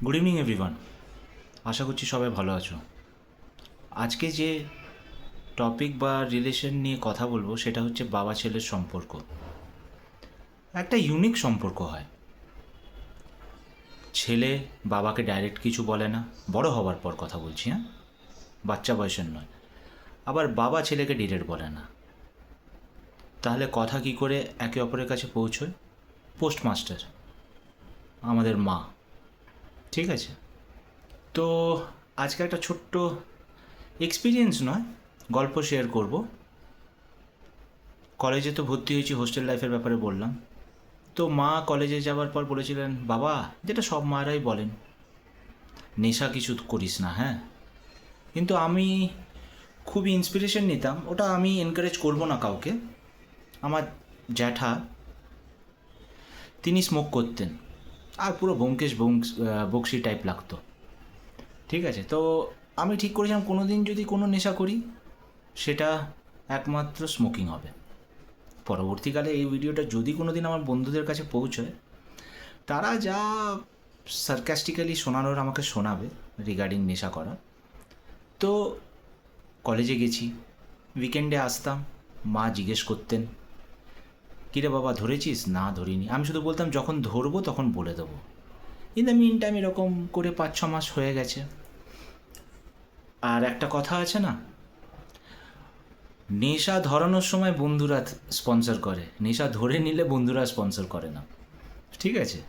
Good evening everyone. আশা করছি সবাই ভালো আছো। আজকে যে টপিক বা রিলেশন নিয়ে কথা বলবো সেটা হচ্ছে বাবা ছেলের সম্পর্ক। একটা ইউনিক সম্পর্ক হয়। ছেলে বাবাকে ডাইরেক্ট কিছু বলে না, বড় হওয়ার পর কথা বলছি, হ্যাঁ, বাচ্চা বয়সের নয়। আবার বাবা ছেলেকে ডিরেক্ট বলে না। তাহলে কথা কি করে একে অপরের কাছে পৌঁছয়? পোস্টমাস্টার, আমাদের মা। ঠিক আছে, তো আজকে একটা ছোট্ট এক্সপিরিয়েন্স নয়, গল্প শেয়ার করব। কলেজে তো ভর্তি হয়েছি, হোস্টেল লাইফের ব্যাপারে বললাম। তো মা কলেজে যাওয়ার পর বলেছিলেন, বাবা, যেটা সব মারাই বলেন, নেশা কিছু করিস না, হ্যাঁ। কিন্তু আমি খুবই ইন্সপিরেশন নিতাম, ওটা আমি এনকারেজ করব না কাউকে। আমার জ্যাঠা, তিনি স্মোক করতেন, আর পুরো ব্যোমকেশ বক্সি টাইপ লাগতো। ঠিক আছে, তো আমি ঠিক করেছিলাম কোনো দিন যদি কোনো নেশা করি, সেটা একমাত্র স্মোকিং হবে। পরবর্তীকালে এই ভিডিওটা যদি কোনো দিন আমার বন্ধুদের কাছে পৌঁছয়, তারা যা সার্কাস্টিক্যালি শোনানোর আমাকে শোনাবে রিগার্ডিং নেশা করা। তো কলেজে গেছি, উইকেন্ডে আসতাম, মা জিজ্ঞেস করতেন, কিরে বাবা ধরেছিস? না ধরিনি। আমি শুধু বলতাম যখন ধরবো তখন বলে দেবো। ইন দ্য মিন টাইম এরকম করে 5-6 মাস হয়ে গেছে। আর একটা কথা আছে না, নেশা ধরানোর সময় বন্ধুরা স্পন্সর করে, নেশা ধরে নিলে বন্ধুরা স্পন্সর করে না। ঠিক আছে,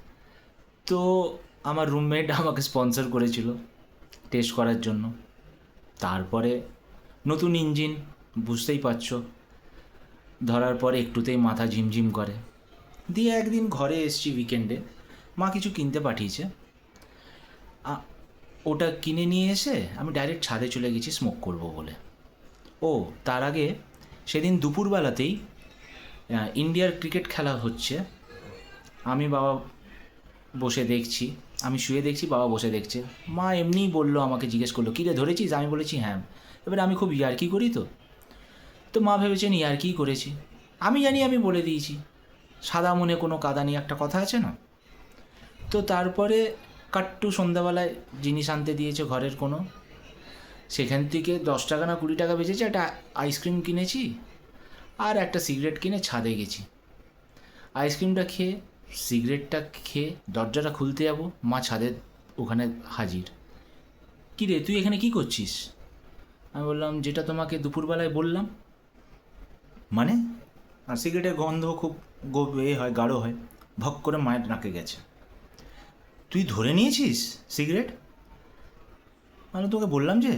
তো আমার রুমমেট আমাকে স্পন্সর করেছিল টেস্ট করার জন্য। তারপরে নতুন ইঞ্জিন, বুঝতেই পারছো, ধরার পরে একটুতেই মাথা ঝিমঝিম করে। দিয়ে একদিন ঘরে এসছি উইকেন্ডে, মা কিছু কিনতে পাঠিয়েছে। ওটা কিনে নিয়ে এসে আমি ডাইরেক্ট ছাদে চলে গেছি স্মোক করব বলে। ও তার আগে সেদিন দুপুরবেলাতেই ইন্ডিয়ার ক্রিকেট খেলা হচ্ছে। আমি বাবা বসে দেখছি, আমি শুয়ে দেখছি, বাবা বসে দেখছে। মা এমনিই বললো, আমাকে জিজ্ঞেস করলো, কী রে ধরেছিস? আমি বলেছি হ্যাঁ। এবারে আমি খুব ইয়ার্কি করি, তো মা ভেবেছেন ইয়ার্কিই করেছি। আমি জানি, আমি বলে দিয়েছি, সাদা মনে কোনো কাদা নেই, একটা কথা আছে না। তো তারপরে কাট্টু সন্ধ্যাবেলায় জিনিস আনতে দিয়েছে ঘরের কোনো, সেখান থেকে 10 টাকা না 20 টাকা বেঁচেছে, একটা আইসক্রিম কিনেছি আর একটা সিগারেট কিনে ছাদে গেছি। আইসক্রিমটা খেয়ে, সিগারেটটা খেয়ে দরজাটা খুলতে যাবো, মা ছাদের ওখানে হাজির। কী রে, তুই এখানে কি করছিস? আমি বললাম, যেটা তোমাকে দুপুরবেলায় বললাম। মানে? আর সিগারেটের গন্ধ খুব হয়, গাঢ় হয়। ভক করে মায়ের নাকে গেছে। তুই ধরে নিয়েছিস সিগারেট? মানে তোকে বললাম যে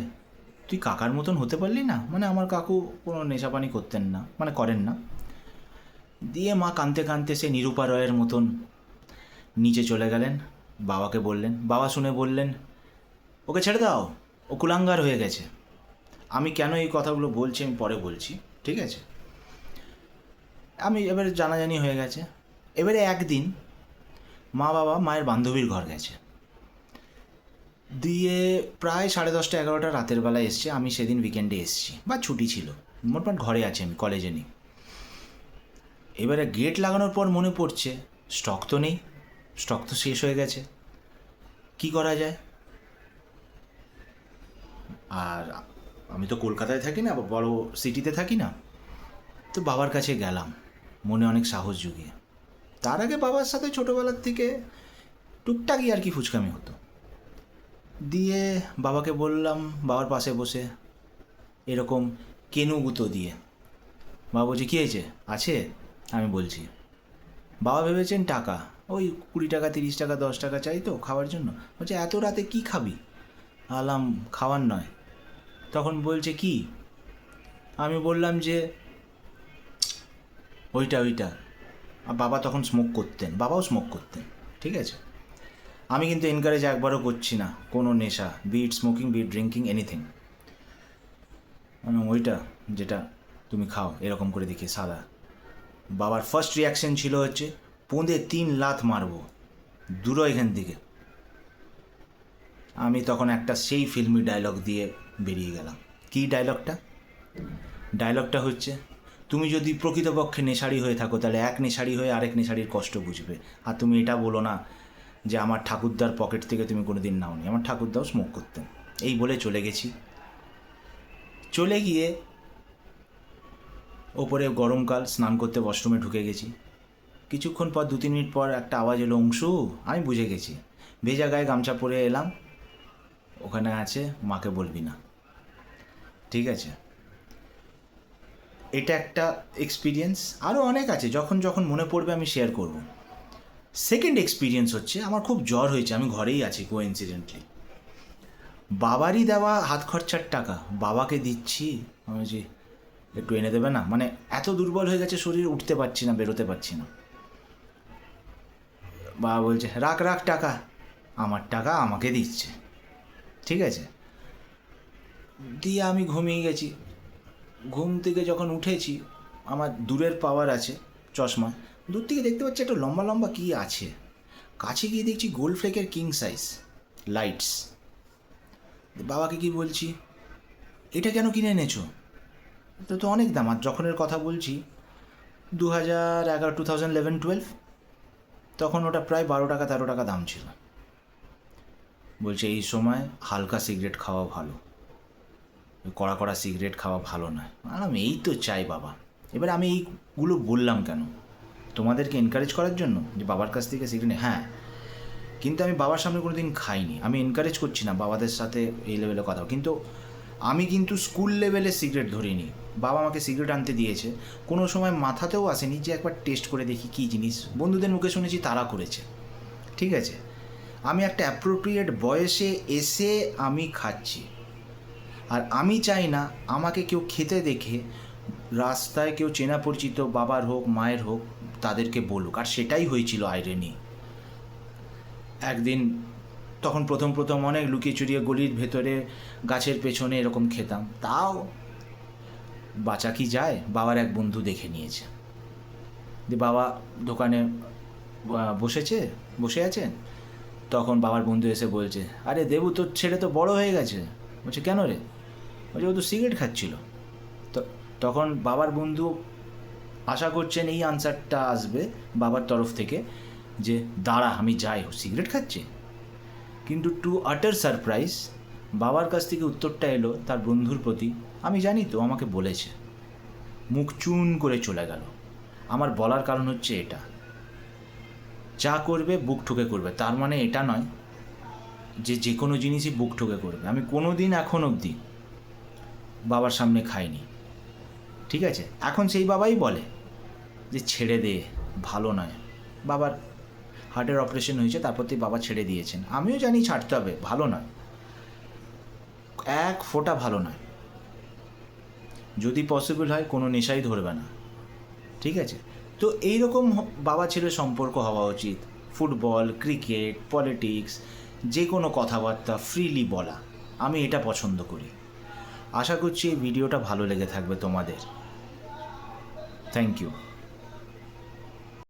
তুই কাকার মতন হতে পারলি না। মানে আমার কাকু কোনো নেশাপানি করতেন না, মানে করেন না। দিয়ে মা কাঁদতে কাঁদতে সে নিরূপা রয়ের মতন নিচে চলে গেলেন, বাবাকে বললেন। বাবা শুনে বললেন, ওকে ছেড়ে দাও, ও কুলাঙ্গার হয়ে গেছে। আমি কেন এই কথাগুলো বলছি আমি পরে বলছি, ঠিক আছে। আমি এবারে জানাজানি হয়ে গেছে। এবারে একদিন মা বাবা মায়ের বান্ধবীর ঘর গেছে, দিয়ে প্রায় 10:30 11টা রাতের বেলায় এসছে। আমি সেদিন উইকেন্ডে এসছি বা ছুটি ছিল, মোটমাট ঘরে আছি, আমি কলেজে নেই। এবারে গেট লাগানোর পর মনে পড়ছে স্টক তো নেই, স্টক তো শেষ হয়ে গেছে, কি করা যায়। আর আমি তো কলকাতায় থাকি না, বড় সিটিতে থাকি না। তো বাবার কাছে গেলাম মনে অনেক সাহস জুগিয়ে। তার আগে বাবার সাথে ছোটোবেলার থেকে টুকটাকই আর কি ফুচকামি হতো। দিয়ে বাবাকে বললাম, বাবার পাশে বসে এরকম কেনুগুতো দিয়ে। বাবা বলছে, কী হয়েছে, আছে? আমি বলছি। বাবা ভেবেছেন টাকা, ওই 20 টাকা 30 টাকা 10 টাকা চাই তো খাওয়ার জন্য। বলছে, এত রাতে কি খাবি? আলাম, খাওয়ার নয়। তখন বলছে, কি? আমি বললাম যে ওইটা ওইটা। আর বাবা তখন স্মোক করতেন, বাবাও স্মোক করতেন, ঠিক আছে। আমি কিন্তু এনকারেজ একবারও করছি না কোনো নেশা, be it smoking, be it drinking, anything. ওইটা যেটা তুমি খাও এরকম করে দেখি সাদা। বাবার ফার্স্ট রিয়াকশন ছিল হচ্ছে, পোঁদে 3 লাথ মারবো, দূরো এখান থেকে। আমি তখন একটা সেই ফিল্মি ডায়লগ দিয়ে বেরিয়ে গেলাম। কী ডায়লগটা? ডায়লগটা হচ্ছে, তুমি যদি প্রকৃতপক্ষে নেশাড়ি হয়ে থাকো তাহলে এক নেশাড়ি হয়ে আরেক নেশাড়ির কষ্ট বুঝবে। আর তুমি এটা বলো না যে আমার ঠাকুরদার পকেট থেকে তুমি কোনো দিন নাওনি। আমার ঠাকুরদাও স্মোক করতেন। এই বলে চলে গেছি। চলে গিয়ে ওপরে গরমকাল, স্নান করতে ওয়াশরুমে ঢুকে গেছি। কিছুক্ষণ পর 2-3 মিনিট পর একটা আওয়াজ এলো, অংশু। আমি বুঝে গেছি। ভেজা গায়ে গামছা পরে এলাম, ওখানে আছে মাকে বলবি না। ঠিক আছে, এটা একটা এক্সপিরিয়েন্স। আরও অনেক আছে, যখন যখন মনে পড়বে আমি শেয়ার করব। সেকেন্ড এক্সপিরিয়েন্স হচ্ছে, আমার খুব জ্বর হয়েছে, আমি ঘরেই আছি কোইন্সিডেন্টলি। বাবারই দেওয়া হাত খরচার টাকা বাবাকে দিচ্ছি। আমি বলছি একটু এনে দেবে না, মানে এত দুর্বল হয়ে গেছে শরীর, উঠতে পারছি না, বেরোতে পারছি না। বাবা বলছে রাখ রাখ টাকা, আমার টাকা আমাকে দিচ্ছে। ঠিক আছে, দিয়ে আমি ঘুমিয়ে গেছি। ঘুম থেকে যখন উঠেছি, আমার দূরের পাওয়ার আছে চশমা, দূর থেকে দেখতে পাচ্ছি একটা লম্বা লম্বা কী আছে। কাছে গিয়ে দেখছি গোল্ড ফ্লেকের কিং সাইজ লাইটস। বাবাকে কি বলছি, এটা কেন কিনে এনেছো? তো তো অনেক দাম। আর যখনের কথা বলছি 2011, 2011-12, তখন ওটা প্রায় 12 টাকা 13 টাকা দাম ছিল। বলছে এই সময় হালকা সিগারেট খাওয়া ভালো, কড়া কড়া সিগারেট খাওয়া ভালো নয়। আর আমি এই তো চাই বাবা। এবার আমি এইগুলো বললাম কেন? তোমাদেরকে এনকারেজ করার জন্য যে বাবার কাছ থেকে সিগারেট। হ্যাঁ, কিন্তু আমি বাবার সামনে কোনো দিন খাইনি। আমি এনকারেজ করছি না বাবাদের সাথে এই লেভেলে কথা, কিন্তু আমি কিন্তু স্কুল লেভেলে সিগারেট ধরিনি। বাবা আমাকে সিগারেট আনতে দিয়েছে, কোনো সময় মাথাতেও আসেনি যে একবার টেস্ট করে দেখি কী জিনিস। বন্ধুদের মুখে শুনেছি তারা করেছে। ঠিক আছে, আমি একটা অ্যাপ্রোপ্রিয়েট বয়সে এসে আমি খাচ্ছি। আর আমি চাই না আমাকে কেউ খেতে দেখে রাস্তায় কেউ চেনা পরিচিত বাবার হোক মায়ের হোক তাদেরকে বলুক। আর সেটাই হয়েছিল আইরেনি। একদিন তখন প্রথম অনেক লুকিয়ে চুরিয়ে গলির ভেতরে গাছের পেছনে এরকম খেতাম, তাও বাঁচা কি যায়। বাবার এক বন্ধু দেখে নিয়েছে, যে বাবা দোকানে বসে আছেন। তখন বাবার বন্ধু এসে বলছে, আরে দেবু তোর ছেলে তো বড় হয়ে গেছে। বলছে কেন রে? বলছে ও তো সিগারেট খাচ্ছিল। তো তখন বাবার বন্ধু আশা করছেন এই আনসারটা আসবে বাবার তরফ থেকে, যে দাঁড়া আমি যাই, ও সিগারেট খাচ্ছে। কিন্তু টু আটার সারপ্রাইজ বাবার কাছ থেকে উত্তরটা এলো তার বন্ধুর প্রতি, আমি জানি তো, আমাকে বলেছে। মুখ চুন করে চলে গেল। আমার বলার কারণ হচ্ছে এটা, যা করবে বুক ঠুকে করবে, তার মানে এটা নয় যে যে কোনো জিনিসই বুক ঠুকে করবে। আমি কোনো দিন এখন অবধি বাবার সামনে খাইনি। ঠিক আছে, এখন সেই বাবাই বলে যে ছেড়ে দে, ভালো নয়। বাবার হার্টের অপারেশন হয়েছে, তারপর থেকে বাবা ছেড়ে দিয়েছেন। আমিও জানি ছাড়তে হবে, ভালো নয়, এক ফোঁটা ভালো নয়। যদি পসিবল হয় কোনো নেশাই ধরবে না। ঠিক আছে, তো এইরকম বাবা ছেলে সম্পর্ক হওয়া উচিত। ফুটবল, ক্রিকেট, পলিটিক্স, যে কোনো কথাবার্তা ফ্রিলি বলা, আমি এটা পছন্দ করি। আশা করছি এই ভিডিওটা ভালো লেগে থাকবে তোমাদের। Thank you.